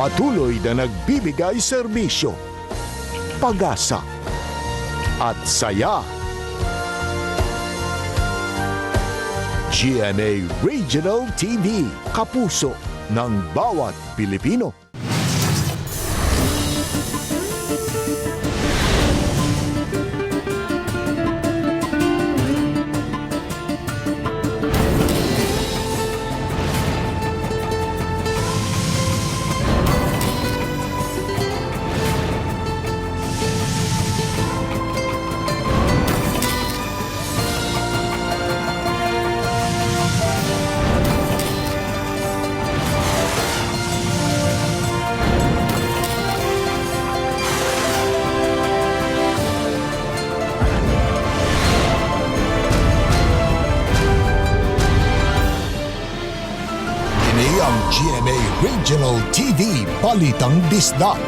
Patuloy na nagbibigay serbisyo, pag-asa at saya. GMA Regional TV, kapuso ng bawat Pilipino. Ang GMA Regional TV Balitang Bisdak.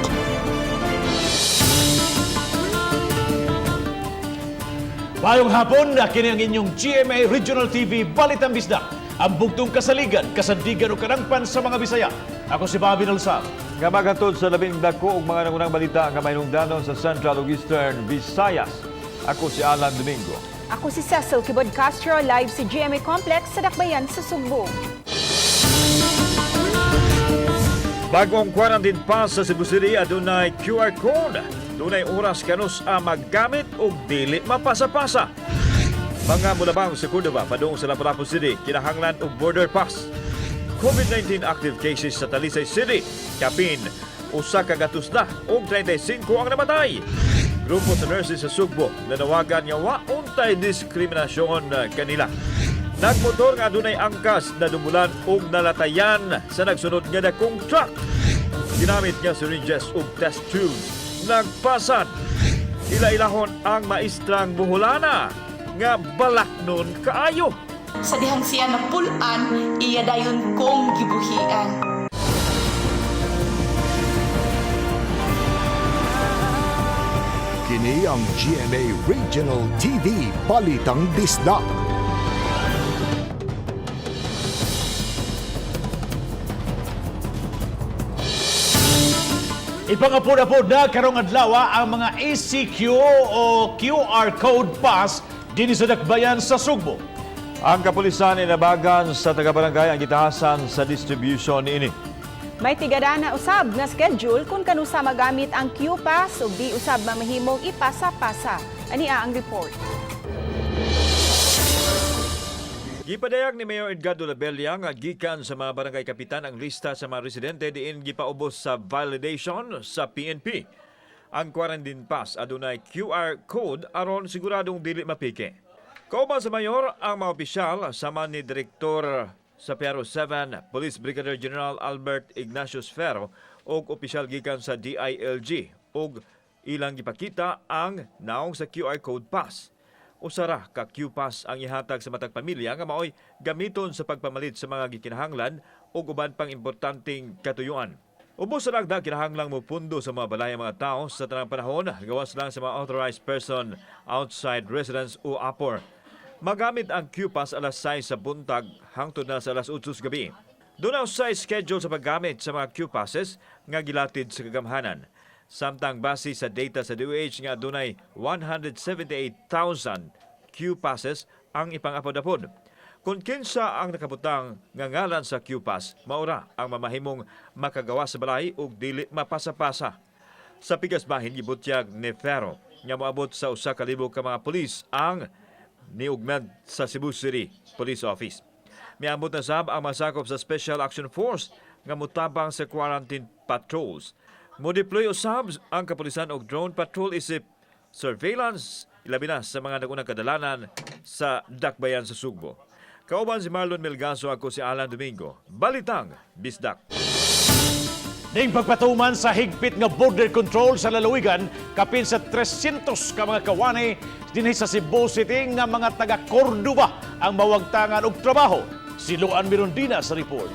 Mayong hapon, kini ang inyong GMA Regional TV Balitang Bisdak, ang bugtong kasaligan, kasandigan o kanangpan sa mga Bisaya. Ako si Bobby Nalsam. Nga magantod sa labing dako ug mga nangunang balita nga mahinungdanon sa Central ug Eastern Visayas. Ako si Alan Domingo. Ako si Cecil Kibod Castro, live sa GMA Complex sa Dakbayan sa Sugbo. Bagong quarantine pass sa Cebu City adunay QR code. Dunay oras kanus maggamit og dili mapasa-pasa. Mga mulabang sa Cordova padung sa Lapu-Lapu City kinahanglan og border pass. COVID-19 active cases sa Talisay City kapin usa ka gatos na og 35 ang namatay. Grupo sa nurses sa Sugbo nanawagan nga wa untay diskriminasyon kanila. Nagmotor nga dunay angkas na dumulan og nalatayan sa nagsunod nga dagkung truck. Ginamit niya syringes ug test tubes. Nagpasan. Ila-ilahon ang maestrang buholana nga balaknon kaayo. Sa dihang siya na pulan, iya dayon kong gibuhian. Kini ang GMA Regional TV Balitang Bisdak. Ipangapod-apod na karong adlawa ang mga ECQ o QR Code Pass din sa Dakbayan sa Sugbo. Ang kapulisan inabagan sa taga-barangay ang gitahasan sa distribution niini. May tigada na usab nga schedule kung kanusa magamit ang Q-Pass o di usab mamahimong ipasa-pasa. Ania ang report. Gipadayag ni Mayor Edgardo Labella nga gikan sa mga barangay kapitan ang lista sa mga residente diin gipaubos sa validation sa PNP. Ang quarantine pass adunay QR code aron siguradong dili mapike. Kauban sa mayor ang mga opisyal sama ni Direktor sa Piaro 7 Police Brigadier General Albert Ignacio Sfero ug opisyal gikan sa DILG ug ilang gipakita ang naong sa QR code pass. Usara ka Q-Pass ang ihatag sa matag pamilya nga maoy gamiton sa pagpamalit sa mga gikinahanglan o uban pang importanteng katuyuan. Ubos sa nagda kinahanglang mo pundo sa mga balay mga tao sa tanang panahon gawas lang sa mga authorized person outside residence o APOR. Magamit ang Q-Pass alas 6 sa buntag hangtod na sa alas 8 sa gabi. Doon ang schedule sa paggamit sa mga Q-Passes nga gilatid sa kagamhanan. Samtang base sa data sa DOH nga dunay 178,000 Q-Passes ang ipangapod-apod. Kung kinsa ang nakabutang nga ngalan sa Q-Pass, maura ang mamahimong makagawa sa balay ug dili mapasa-pasa. Sa pigasbahin gibutyag ni Ferro nga moabot sa 1,000 ka mga pulis ang niugmad sa Cebu City Police Office. Miambot na sab ang masakop sa Special Action Force nga mutabang sa quarantine patrols. Mo-deploy usab ang kapulisan og drone patrol isip surveillance ilabi na sa mga nagunang kadalanan sa Dakbayan sa Sugbo. Kauban si Marlon Melgaso, ako si Alan Domingo. Balitang Bisdak. Ning pagpatuman sa higpit nga border control sa lalawigan kapin sa 300 ka mga kawani dinhi sa Cebu City nga mga taga Cordova ang mawagtangan og trabaho. Si Luan Mirondina sa report.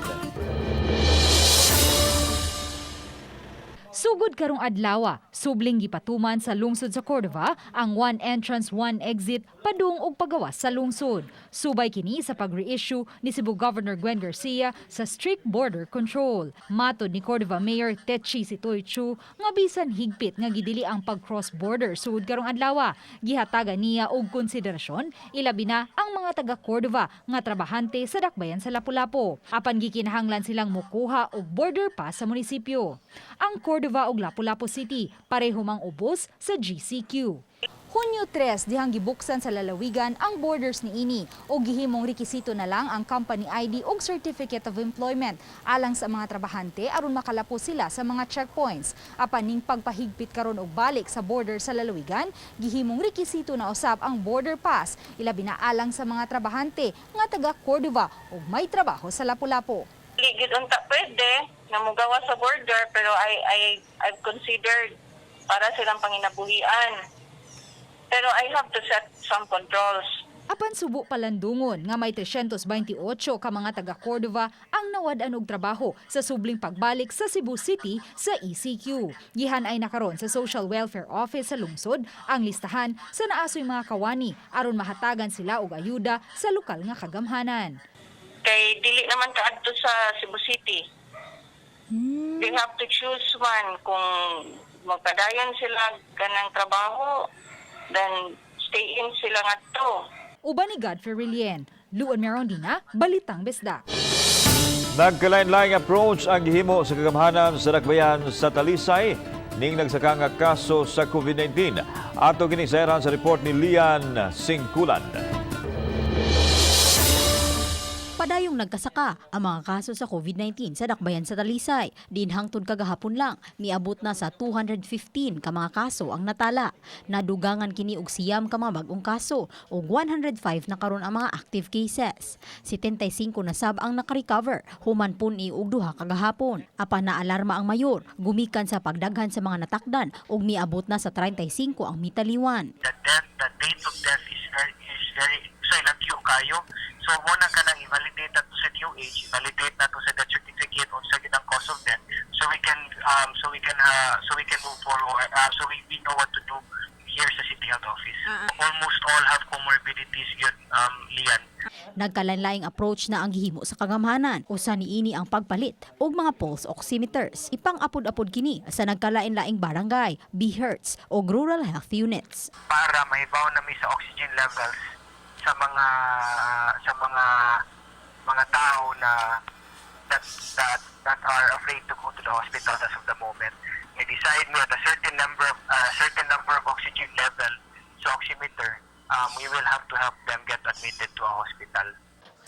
Sugod karong adlawa, subling gipatuman sa lungsod sa Cordova ang one entrance, one exit padung og pagawas sa lungsod. Subay kini sa pag-reissue ni Cebu Governor Gwen Garcia sa strict border control. Matod ni Cordova Mayor Techi Sitoychu nga bisan higpit nga gidili ang pag-cross border sud karong adlawa, gihatagan niya og konsiderasyon ilabi na ang mga taga Cordova nga trabahante sa dakbayan sa Lapu-Lapu. Apan gikinahanglan silang mokuha og border pass sa munisipyo. Ang Cordova ug Lapu-Lapu City pareho mang ubos sa GCQ. Hunyo 3 dihang gibuksan sa lalawigan ang borders ni ini o gihimong rekisito na lang ang company ID ug certificate of employment alang sa mga trabahante aron makalapo sila sa mga checkpoints. Apan ning pagpahigpit karon og balik sa border sa lalawigan, gihimong rekisito na usab ang border pass ilabi na alang sa mga trabahante nga taga Cordova ug may trabaho sa Lapu-Lapu. Ligid unta pwede na mugawa sa border pero I've considered para silang panginabuhian. Pero I have to set some controls. Apan subo palandungon nga may 328 ka mga taga Cordova ang nawad-an og trabaho sa subling pagbalik sa Cebu City sa ECQ. Gihan ay nakaron sa Social Welfare Office sa lungsod ang listahan sa naasoy mga kawani aron mahatagan sila og ayuda sa lokal nga kagamhanan. Kay dili naman kaadto sa Cebu City. They have to choose one. Kung magpadayon sila kanang trabaho, then stay in sila ngadto. Uban ni Godfrey Rilien, Luon Merondina, Balitang Bisdak. Nagkalain-laing approach ang gihimo sa kagamhanan sa dakbayan sa Talisay ning nagsaka nga kaso sa COVID-19. Ato ginisayran sa report ni Lian Singkulan. Padayong nagkasaka ang mga kaso sa COVID-19 sa dakbayan sa Talisay. Din hangtod kagahapon lang, niabot na sa 215 ka mga kaso ang natala. Nadugangan kini og siyam ka mga bagong kaso ug 105 na karon ang mga active cases. 75 na sab ang nakarecover, human pun og duha kagahapon. Apan naalarma ang mayor, gumikan sa pagdaghan sa mga natakdan ug miabot na sa 35 ang mitaliwan. The date of death is very lagyo kayo. So muna ka nang i-validate na to sa DOH, i-validate na to sa death certificate o sa ginang cause of death, so we can move forward. So we know what to do here sa City Health Office. Almost all have comorbidities yun, Lian. Nagkalain-laing approach na ang gihimo sa kagamhanan. Usa niini ang pagpalit og mga pulse oximeters. Ipang-apod-apod kini sa nagkalain-laing barangay, BHERTS o rural health units. Para mahibaw na may sa oxygen levels sa mga tao na that are afraid to go to the hospital as of the moment. May decide mo at a certain number of oxygen level sa oximeter, we will have to help them get admitted to a hospital.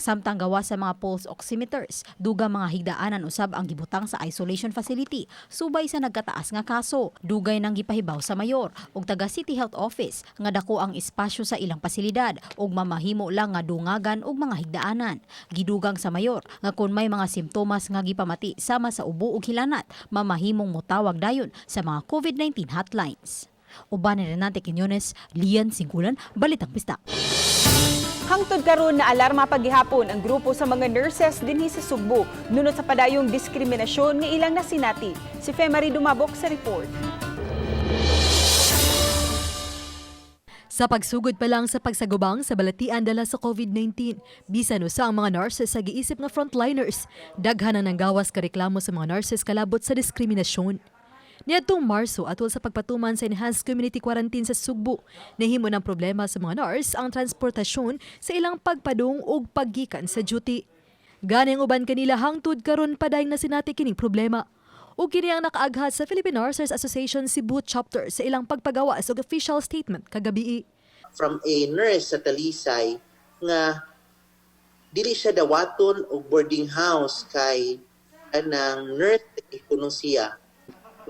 Samtang gawa sa mga pulse oximeters, duga mga higdaanan usab ang gibutang sa isolation facility, subay sa nagkataas nga kaso. Dugay nang gipahibaw sa mayor ug taga City Health Office nga dako ang espasyo sa ilang pasilidad ug mamahimo lang nga dungagan og mga higdaanan. Gidugang sa mayor nga kung may mga simptomas nga gipamati sama sa ubo ug hilanat, mamahimong motawag dayon sa mga COVID-19 hotlines. Uban ni Renate Quiñones, Lian Singkulan, Balitang Bisdak. Hangtod karon na alarma paghihapon ang grupo sa mga nurses dinhi sa Sugbo nunot sa padayong diskriminasyon nga ilang nasinati. Si Femari Dumabok sa report. Sa pagsugod pa lang sa pagsagubang sa balatian dala sa COVID-19, bisan usa ang mga nurses sa giisip nga frontliners, daghan na ng gawas ka reklamo sa mga nurses kalabot sa diskriminasyon. Niadtong Marso atol sa pagpatuman sa enhanced community quarantine sa Sugbo, nahimo ng problema sa mga nurse ang transportasyon sa ilang pagpadung ug paggikan sa duty. Ganing uban kanila hangtod karon padayong nasinati kining problema. Ug kini ang nakaaghat sa Philippine Nurses Association Cebu chapter sa ilang pagpagawas og official statement kagabi. From a nurse sa Talisay nga dili siya dawaton og boarding house kay anang nurse kuno siya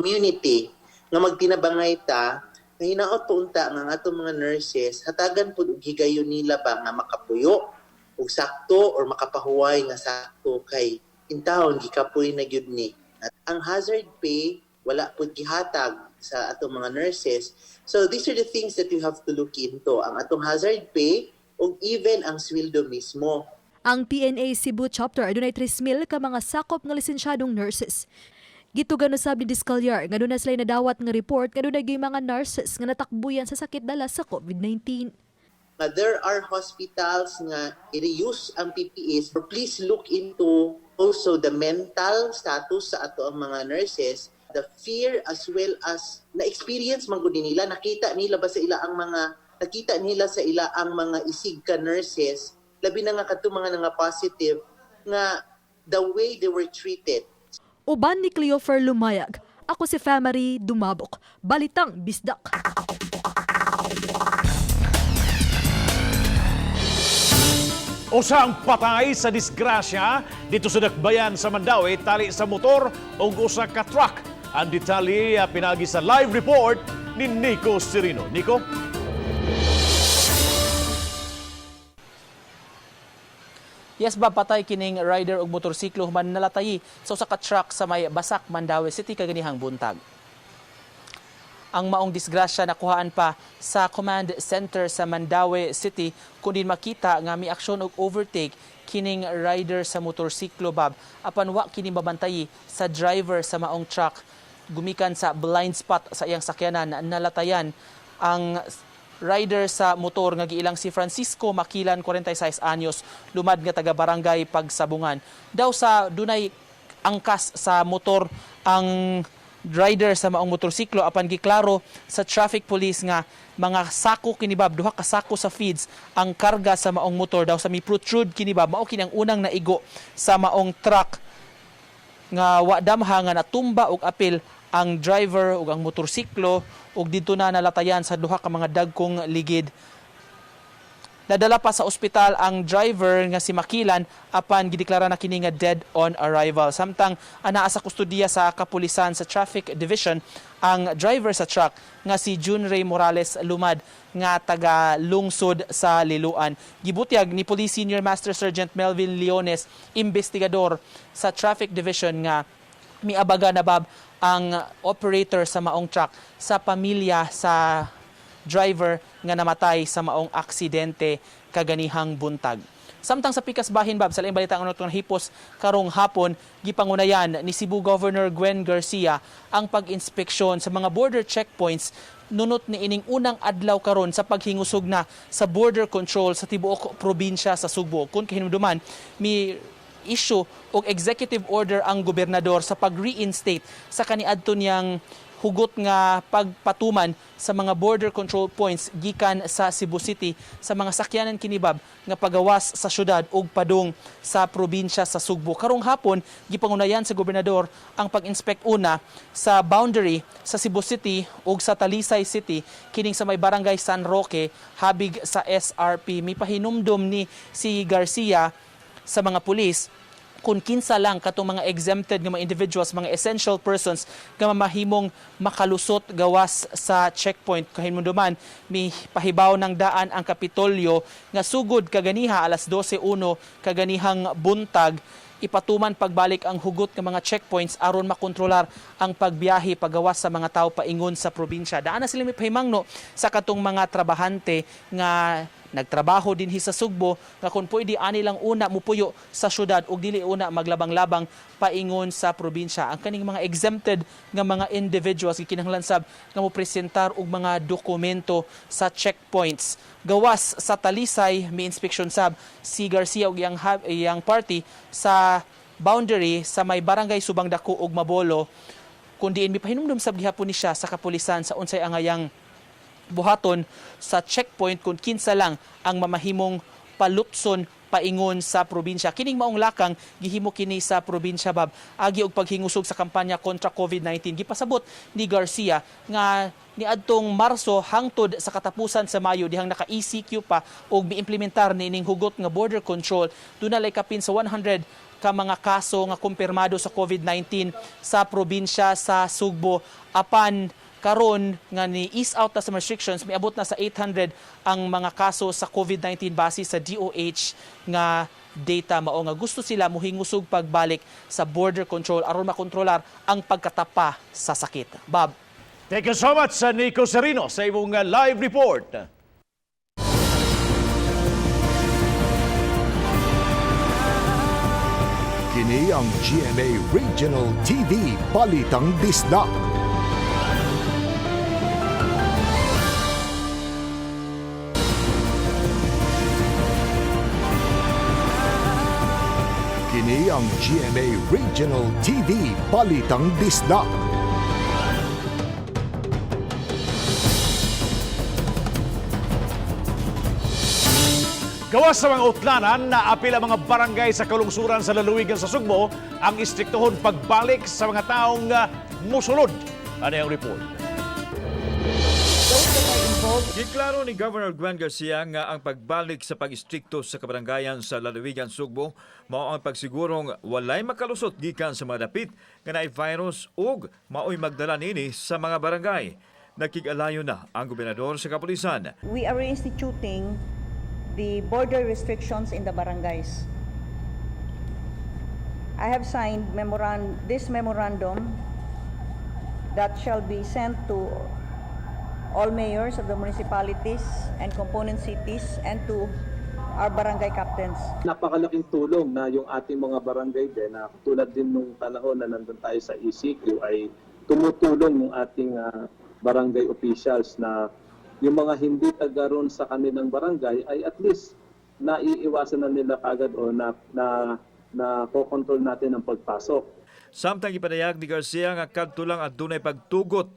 community nga magtinabangay ta nga hinaot po unta nga atong mga nurses hatagan pud og higayon nila ba nga makapuyo og sakto or makapahuway nga sakto kay intawon gikapoy na gyud ni. At ang hazard pay wala pud gihatag sa atong mga nurses. So these are the things that you have to look into, ang atong hazard pay ug even ang sweldo mismo. Ang PNA Cebu chapter adunay 3,000 ka mga sakop nga lisensyadong nurses. Gitugan usab ni Discalyar nga doon na sila nadawat nga report nga doon na mga nurses nga natakbuyan sa sakit dala sa COVID-19. There are hospitals nga i-reuse ang PPEs, but please look into also the mental status sa ato ang mga nurses, the fear as well as na-experience man gud nila, nakita nila sa ila ang mga isig ka nurses, labi na nga kadto mga nga positive nga the way they were treated. Uban ni Cleofer Lumayag, ako si Famary Dumabok, Balitang Bisdak. Usa ang patay sa disgrasya dito sa Dakbayan sa Mandawi tali sa motor o usa ka truck. Ang detalye pinagi sa live report ni Nico Serino. Nico? Yes ba, patay kining rider og motorsiklo human nalatayi sa usa ka truck sa may Basak, Mandawi City kaganihang buntag. Ang maong disgrasya nakuhaan pa sa command center sa Mandawi City kung din makita nga may aksyon og overtake kining rider sa motorsiklo bab apan wa kini mabantayi sa driver sa maong truck gumikan sa blind spot sa iyang sakyanan nalatayan ang rider sa motor nga giilang si Francisco Makilan 46 anyos lumad nga taga barangay Pagsabungan daw sa dunay angkas sa motor ang rider sa maong motorsiklo apan giklaro sa traffic police nga mga sako kinibab duha ka sako sa feeds ang karga sa maong motor daw sa mi protrude kinibab mao kini ang unang naigo sa maong truck nga wa damha nga natumba og apil ang driver ug ang motorsiklo ug didto na nalatayan sa duha ka mga dagkong ligid. Nadala pa sa ospital ang driver nga si Makilan apan gideklara na kini nga dead on arrival. Samtang anaa sa kustudiya sa kapulisan sa Traffic Division ang driver sa truck nga si June Ray Morales Lumad nga taga lungsod sa Liloan. Gibutyag ni Police Senior Master Sergeant Melvin Leones, investigador sa Traffic Division nga miabaga na bab ang operator sa maong truck sa pamilya sa driver nga namatay sa maong aksidente kaganihang buntag. Samtang sa pikas bahin bab sa laing balita nga hipos karong hapon gipangunayan ni Cebu Governor Gwen Garcia ang pag-inspeksyon sa mga border checkpoints nunot ni ining unang adlaw karon sa paghingusog na sa border control sa tibuok probinsya sa Subo. Kung kahinumduman mi issue og executive order ang gobernador sa pag-reinstate sa kaniadto niyang hugot nga pagpatuman sa mga border control points gikan sa Cebu City sa mga sakyanan kinibab nga pagawas sa syudad ug padung sa probinsya sa Sugbo. Karong hapon gipangunayan sa gobernador ang pag-inspect una sa boundary sa Cebu City ug sa Talisay City kining sa may barangay San Roque habig sa SRP. Mipahinumdom ni si Garcia sa mga pulis kung kinsa lang katong mga exempted nga mga individuals, mga essential persons nga mamahimong makalusot gawas sa checkpoint. Kahinmunduman, may pahibaw ng daan ang Kapitolyo nga sugod kaganiha alas 12:01 kaganihang buntag ipatuman pagbalik ang hugot ng mga checkpoints aron makontrolar ang pagbiyahe pagawas sa mga tao paingon sa probinsya. Daan na sila may pahimangno sa katong mga trabahante nga nagtrabaho dinhi sa Sugbo nga kung pwede ani lang una mupuyo sa syudad ug dili una maglabang-labang paingon sa probinsya. Ang kaning mga exempted nga mga individuals gikinahanglan sab nga mopresentar og mga dokumento sa checkpoints. Gawas sa Talisay mi inspeksyon sab si Garcia ug iyang party sa boundary sa may barangay Subang Dako ug Mabolo kun diin mipahinumdum sab gihapon ni siya sa kapulisan sa unsay angayang buhaton sa checkpoint kung kinsa lang ang mamahimong palutson paingon sa probinsya. Kining maong lakang gihimo kini sa probinsya bab agi og paghingusog sa kampanya kontra COVID-19. Gipasabot ni Garcia nga niadtong Marso hangtod sa katapusan sa Mayo dihang naka-ECQ pa og miimplementar nining hugot nga border control dunay kapin sa 100 ka mga kaso nga kumpirmado sa COVID-19 sa probinsya sa Sugbo apan karon nga ni ease out na sa restrictions miabot na sa 800 ang mga kaso sa COVID-19 base sa DOH nga data mao nga gusto sila mohingusog pagbalik sa border control aron makontrolar ang pagkatapa sa sakit. Bob. Thank you so much, Nico Serino, sa imong live report. Kini ang GMA Regional TV Balitang Bisdak. Kini ang GMA Regional TV Balitang Bisdak. Gawas sa mga utlanan na apil ang mga barangay sa kalungsuran sa lalawigan sa Sugbo ang istriktohon pagbalik sa mga taong musulod. Ano yung report? Giklaro ni Governor Gwen Garcia nga ang pagbalik sa pag-istrikto sa kabarangayan sa lalawigan Sugbo mao ang pagsigurong walay makalusot gikan sa mga dapit nga naay virus ug maoy magdala nini sa mga barangay. Nakig-alayo na ang gobernador sa kapulisan. We are reinstituting the border restrictions in the barangays. I have signed this memorandum that shall be sent to all mayors of the municipalities and component cities and to our barangay captains. Napakalaking tulong na yung ating mga barangay din na tulad din nung panahon na nandun tayo sa ECQ ay tumutulong yung ating barangay officials na yung mga hindi tagaroon sa kanilang barangay ay at least naiiwasan na nila agad o na kokontrol natin ang pagpasok. Samtang ipadayag ni Garcia nga kadto lang adunay pagtugot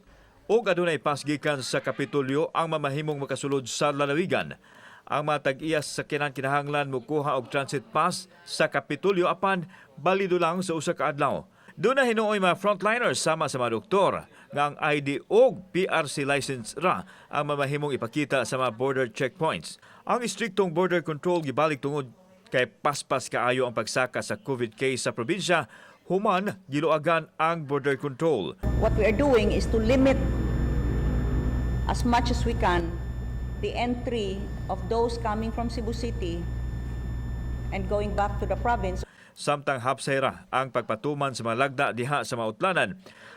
o adunay pasgikan sa Kapitolyo ang mamahimong makasulod sa lalawigan. Ang matag-iyas sa kinahanglan mukuha og transit pass sa Kapitolyo apan balido lang sa usa ka adlaw. Doon na hinuoy mga frontliners sama sa mga doktor nga ang ID o PRC license ra ang mamahimong ipakita sa mga border checkpoints. Ang istriktong border control gibalik tungod kay paspas kaayo ang pagsaka sa COVID case sa probinsya, human giluagan ang border control. What we are doing is to limit as much as we can the entry of those coming from Cebu City and going back to the province. Samtang hapsera ang pagpatuman sa mga lagda diha sa mga utlanan.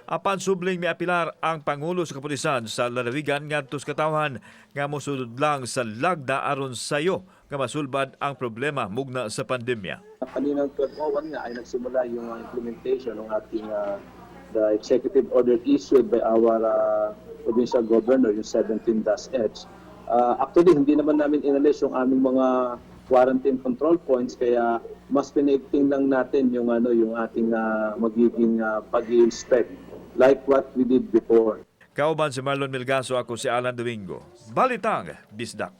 Apan subling miapilar ang Pangulo sa Kapulisan sa lalawigan ngadto sa katawhan nga mosulod lang sa lagda aron sayo nga masulbad ang problema mugna sa pandemya. Kaninang 12:01 nga ay nagsimula yung implementation ng ating the executive order issued by our provincial governor, yung 17-H. Actually, hindi naman namin inalis yung aming mga quarantine control points kaya mas pinaigting lang natin yung ating magiging pag-i-inspect like what we did before. Kauban si Marlon Milgaso, ako si Alan Domingo. Balitang Bisdak.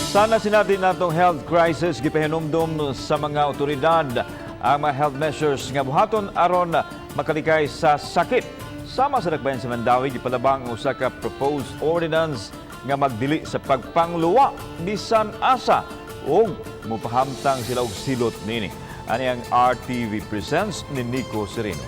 Sana sinatin natong health crisis gipahinumdum sa mga otoridad ang mga health measures nga buhaton aron makalikay sa sakit. Sama sa dakbayan sa Mandawi gipalabang ang usa ka proposed ordinance nga magdili sa pagpangluwa bisan asa ug mopahamtang sila og silot nini. Ani ang RTV Presents ni Nico Sereno.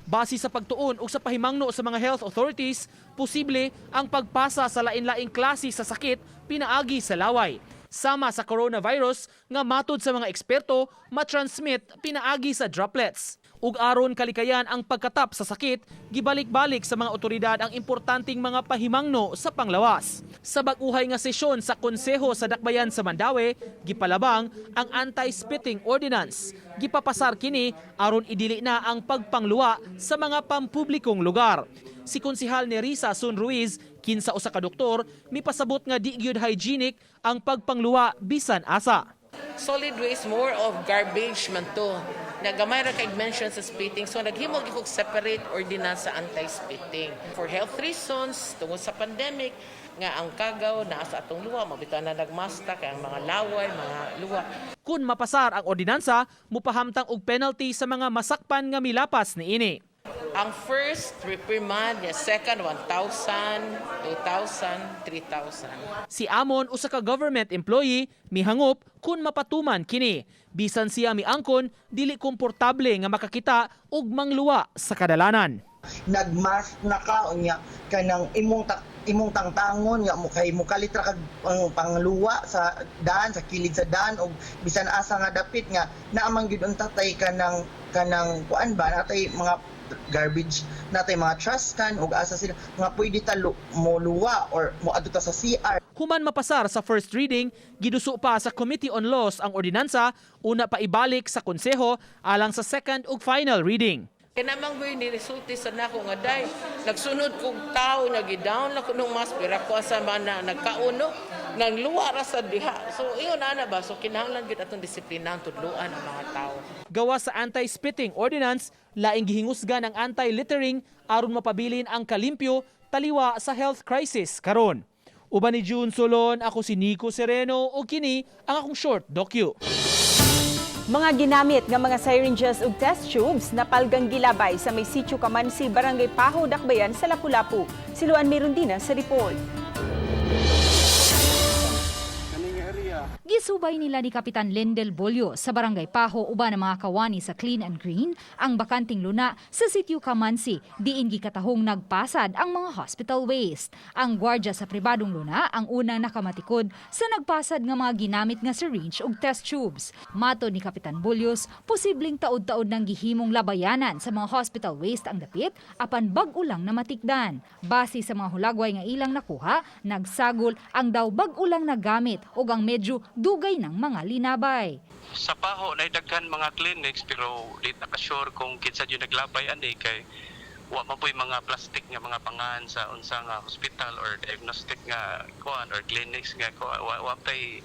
Base sa pagtuon ug sa pahimangno sa mga health authorities, posible ang pagpasa sa lain-laing klase sa sakit pinaagi sa laway. Sama sa coronavirus nga matud sa mga eksperto matransmit pinaagi sa droplets. Ug aron kalikayan ang pagkatap sa sakit, gibalik-balik sa mga otoridad ang importanteng mga pahimangno sa panglawas. Sa bag-uhay nga sesyon sa Konseho sa Dakbayan sa Mandawi, gipalabang ang anti-spitting ordinance. Gipapasar kini aron idili na ang pagpangluwa sa mga pampublikong lugar. Si Konsehal ni Risa Sun Ruiz, kinsa usa ka doktor, mipasabot nga di gyud hygienic ang pagpangluwa bisan asa. Solid waste, more of garbage man to. Nagamay ra kay mention sa spitting, so naghimo gyud separate ordinance sa anti-spitting. For health reasons, tungod sa pandemic, nga ang kagaw naa sa atong luwa, mabitaw na nagmasta kay ang mga laway, mga luwa. Kung mapasar ang ordinansa, mupahamtang og penalty sa mga masakpan nga milapas niini. Ang first, reprimand, yung second, 1,000, 2,000, 3,000. Si Amon, usa ka government employee, mihangop kun mapatuman kini. Bisan siya miangkon, dili komportable nga makakita og mangluwa sa kadalanan. Nagmask na ka unya kanang imong tangtangon nga mukay mukalitra kag pangluwa sa daan, sa kilid sa daan og bisan asa nga dapit nga naamang gyud untatay kanang kuan ba natay mga garbage natay mga trash can ug asa sila nga pwede ta mo luwa or mo adto sa CR. Human mapasar sa first reading, giduso pa sa Committee on Laws ang ordinansa, una pa ibalik sa konseho alang sa second ug final reading. Kinamang ko ni resulti sa nako nga day. Nagsunod kong tao, nag-down na ko nung mas, pero ako sa mga nagkauno, nang luwara sa diha. So, iyon na ba? So, kinahanglan gid atong disiplina ang tudluan ang mga tao. Gawa sa anti-spitting ordinance, laing gihingusgan ang anti-littering aron mapabilin ang kalimpyo taliwa sa health crisis karon. Uban ni June Solon, ako si Nico Sereno ug kini ang akong short docu. Mga ginamit nga mga syringes ug test tubes na palgang gilabay sa may sitio Kamansi, Barangay Paho, Dakbayan sa Lapu-Lapu. Siluan Mirundina sa report. Gisubay nila ni Kapitan Lendel Bolyo sa Barangay Paho uban ang mga kawani sa Clean and Green ang bakanting luna sa sitio Kamansi diin gikatahong nagpasad ang mga hospital waste. Ang gwardya sa pribadong luna ang unang nakamatikod sa nagpasad nga mga ginamit nga syringe ug test tubes. Mato ni Kapitan Bolyos, posibleng taod-taod nang gihimong labayanan sa mga hospital waste ang dapit apan bag-o lang na matikdan. Base sa mga hulagway nga ilang nakuha, nagsagol ang daw bag-o lang nagamit ug ang medyo dugay ng mga linabay. Sa Paho na daghan mga clinics pero di nakasure kung kinsa yung naglabay ani kay wa man po'y mga plastic nga mga pangan sa unsa nga hospital or diagnostic nga kuan or clinics nga wa pay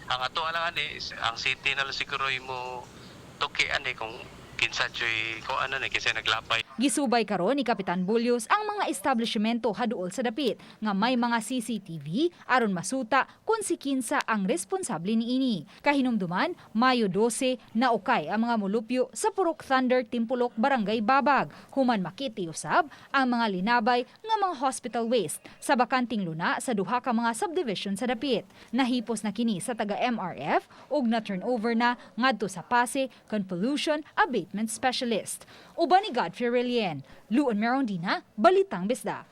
ang ato lang ani ang city na lang siguro mo tuki ani kung kinsa joy kuan ani kinsa naglabay. Gisubay karon ni Kapitan Bolyos ang mga establishmento haduol sa dapit nga may mga CCTV aron masuta kung si kinsa ang responsable niini. Kahinumduman, Mayo 12 naukay ang mga mulupyo sa Purok Thunder, Timpulok, Barangay Babag. Human makiti usab ang mga linabay nga mga hospital waste sa bakanting luna sa duha ka mga subdivision sa dapit. Nahipos na kini sa taga MRF ug na turnover na ngadto sa PASE Convolution Abatement Specialist. Uban ni Godfrey Relien, Luon Merondina, Balitang Bisdak.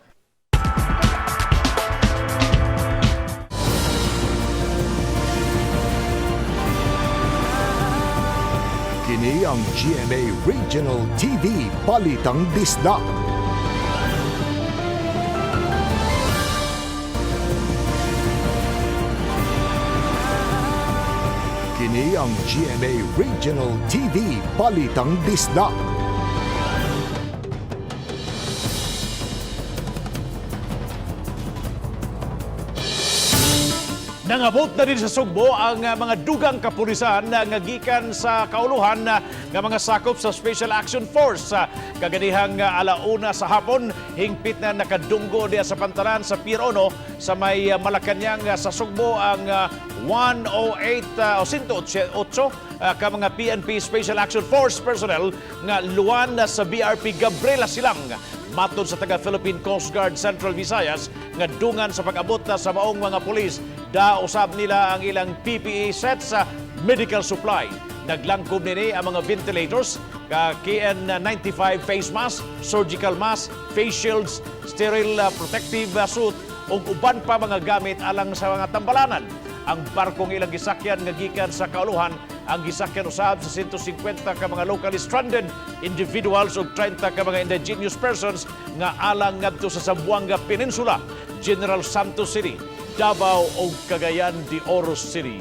Kini ang GMA Regional TV Balitang Bisdak. Kini ang GMA Regional TV Balitang Bisdak. Nangabot na din sa Sugbo ang mga dugang kapulisan nga gikan sa kauluhan nga mga sakop sa Special Action Force. Kaganihang alauna sa hapon, hingpit na nakadunggo diya sa pantalan sa Pier 1 sa may Malacañang sa Sugbo ang 108 o 108 ka mga PNP Special Action Force personnel nga luwan sa BRP Gabriela Silang. Matod sa taga-Philippine Coast Guard Central Visayas nga dungan sa pag-abot sa maong mga pulis, usab nila ang ilang PPE sets sa medical supply. Naglangkob nini ang mga ventilators, KN95 face mask, surgical mask, face shields, sterile protective suit ug uban pa mga gamit alang sa mga tambalanan. Ang barkong ilang gisakyan nga gikan sa kauluhan ang gisakyan usab sa 150 ka mga locally stranded individuals ug 30 ka mga indigenous persons nga alang ngadto sa Zamboanga Peninsula, General Santos City, Davao ug Cagayan de Oro City.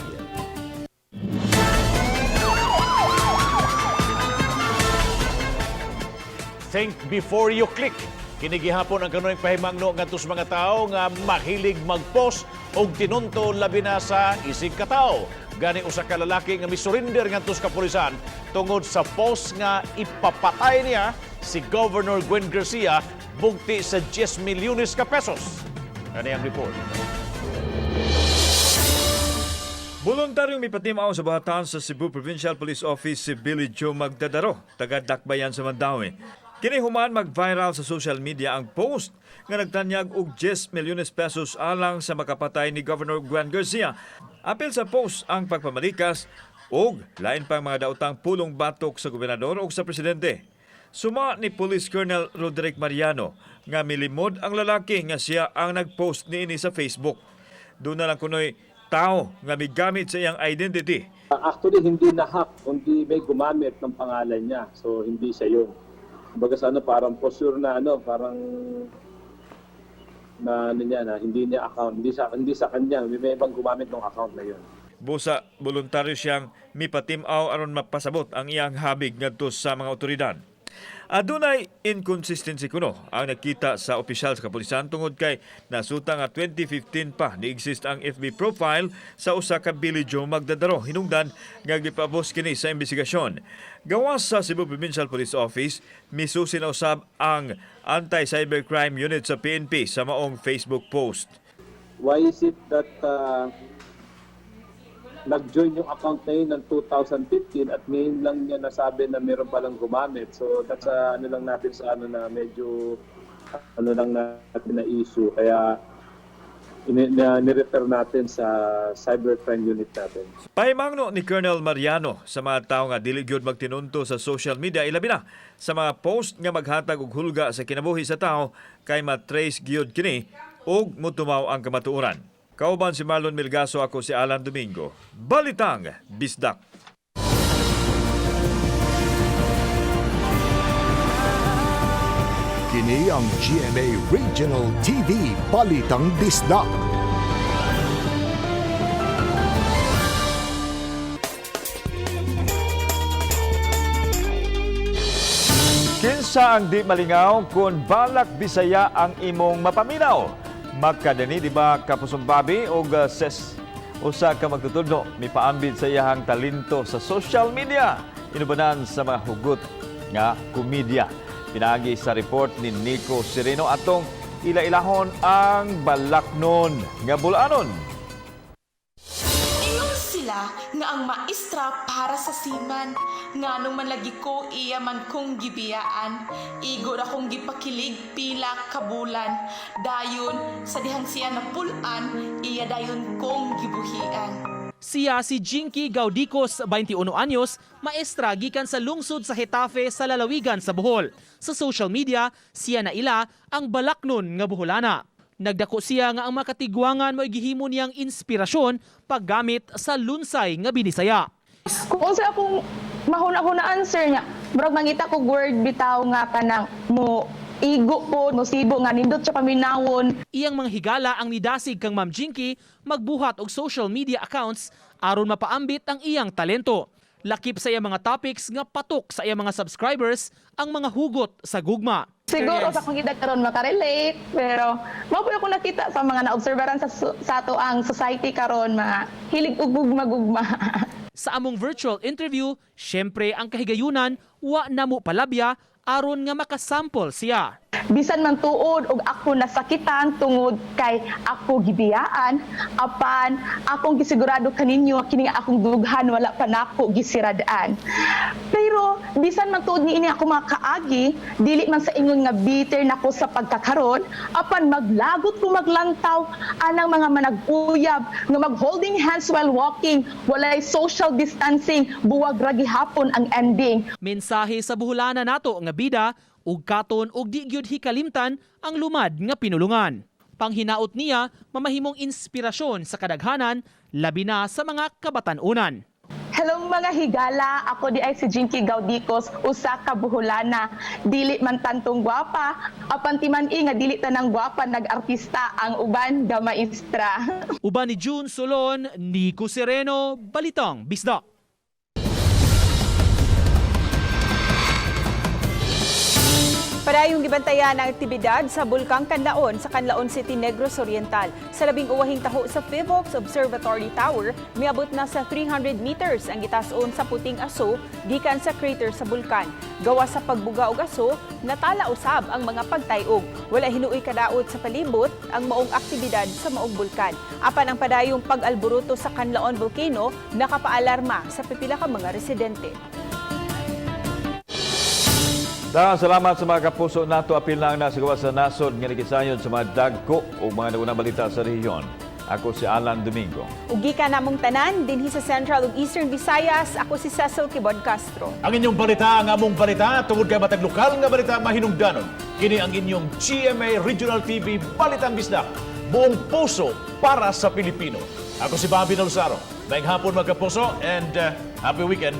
Think before you click. Kinigihapon ang kanunay pahimangno ngadto sa mga tao nga mahilig mag-post og tinunto labi na sa isig ka tao. Gani usa ka lalaki nga misurinder ngadto sa kapulisan tungod sa post nga ipapatay niya si Governor Gwen Garcia bugti sa 10 milyones ka pesos. Ano ang report? Voluntaryong mipatimaw sa bahatan sa Cebu Provincial Police Office si Billy Joe Magdadaro, taga Dakbayan sa Mandawi. Kini human mag-viral sa social media ang post nga nagtanyag og 10 milyones pesos alang sa makapatay ni Governor Gwen Garcia. Apil sa post ang pagpamalikas og lain pang mga daotang pulong batok sa gobernador o sa presidente. Suma ni Police Colonel Roderick Mariano nga milimod ang lalaki nga siya ang nag-post niini sa Facebook. Doon na lang kunoy tao nga migamit sa iyang identity. Actually, hindi na-hack, kundi may gumamit ng pangalan niya. So, hindi siya yun. Kumbaga sa parang posture na parang na niya na hindi niya account, hindi sa kanya, may ibang gumamit ng account na yun. Busa voluntaryo siyang mipatimaw aron mapasabot ang iyang habig ngadto sa mga otoridad. Adunay inconsistency kuno ang nakita sa opisyal sa kapulisan tungod kay nasuta nga 2015 pa ni-exist ang FB profile sa usa ka bilidyo magdadaro hinungdan nga gipabos kini sa investigasyon. Gawas sa Cebu Provincial Police Office, misusi na usab ang Anti-Cybercrime Unit sa PNP sa maong Facebook post. Why is it that nag-join yung account na yun ng 2015 at ngayon lang niya nasabi na meron palang gumamit. So that's lang natin sa na medyo lang natin na issue. Kaya ni-refer natin sa cybercrime unit natin. Pahimangno ni Colonel Mariano sa mga tao nga dili gyud magtinunto sa social media ilabi na sa mga post nga maghatag og hulga sa kinabuhi sa tao kay matrace gyud kini ug motumaw ang kamatuoran. Kauban si Marlon Milgaso, ako si Alan Domingo. Balitang Bisdak. Kini ang GMA Regional TV Balitang Bisdak. Kinsa ang di malingaw kung balak Bisaya ang imong mapaminaw? Magkadani di ba kapusumbabi o usa ka magtutudlo mipaambit sa iyahang talento sa social media inubanan sa mga hugot nga komedya. Pinagi sa report ni Nico Sereno atong ila-ilahon ang balaknon nga bulanon. Ingon sila nga ang maestra para sa siman nga nung manlagi ko iya man kong gibiyaan igod akong gipakilig pila ka bulan dayon sa dihang siya napulan iya dayon kong gibuhian. Siya si Jinky Gaudicos, 21 anyos, maestra gikan sa lungsod sa Hetafe sa lalawigan sa Bohol. Sa social media, siya na ila ang balaknon nga buholana. Nagdako siya nga ang makatigwangan mo gihimo niyang inspirasyon paggamit sa lunsay nga binisaya. Kung sa akong mahuna-hunaan sir niya, murag mangita ko word bitaw nga kanang mo igo po, mo sibo nga nindot siya paminawon. Iyang mga higala ang nidasig kang Ma'am Jinky magbuhat og social media accounts aron mapaambit ang iyang talento. Lakip sa iyang mga topics nga patok sa iyang mga subscribers ang mga hugot sa gugma. Siguro sa akong edad karon makarelate, pero mao po ako nakita sa mga naobserbaran sa ato ang society karon mga hilig ug gugma-gugma. Sa among virtual interview, syempre ang kahigayunan wa namo palabya aron nga makasample siya. Bisan man tuod og ako nasakitan tungod kay ako gibiyaan, apan akong gisigurado kaninyo kini akong dughan wala pa nako gisiradaan. Pero bisan man tuod niini ako makaagi, dili man sa ingon nga bitter nako sa pagkakaron, apan maglagot ko maglantaw anang mga manag-uyab nga mag-holding hands while walking, walay social distancing, buwag ra gihapon ang ending. Mensahe sa buholana nato nga bida ug katon ug di gyud hikalimtan ang lumad nga pinulungan. Panghinaot niya mamahimong inspirasyon sa kadaghanan labi na sa mga kabatan-unan. Hello mga higala, ako di ay si Jinky Gaudicos, usa ka buholana. Dili man tantong gwapa, apan timan-i nga dili tanang gwapa nag-artista ang uban ga maestra. Uban ni June Solon, Nico Sereno, Balitang Bisdak. Padayong gibantayan ang aktibidad sa Bulkang Kanlaon sa Canlaon City, Negros Oriental. Sa labing uwahing taho sa Fivox Observatory Tower, miabot na sa 300 meters ang gitason sa puting aso gikan sa crater sa bulkan. Gawa sa pagbuga og aso, natala usab ang mga pagtayog. Wala hinuoy kadaot sa palibot ang maong aktibidad sa maong bulkan. Apan ang padayong pag-alboruto sa Canlaon Volcano nakapaalarma sa pipila ka mga residente. Daghang salamat sa mga kapuso nato apil lang na sa gawas sa nasod nga nagisayon sa mga dagko o mga nagunang balita sa rehiyon. Ako si Alan Domingo. Ugi ka namong tanan dinhi sa Central ug Eastern Visayas, ako si Cecil Kibod Castro. Ang inyong balita, ang among balita, tungod kay matag lokal nga balita mahinungdanon. Kini ang inyong GMA Regional TV Balitang Bisdak. Buong puso para sa Pilipino. Ako si Bobby Nalsaro. Maayong hapon mga kapuso and happy weekend.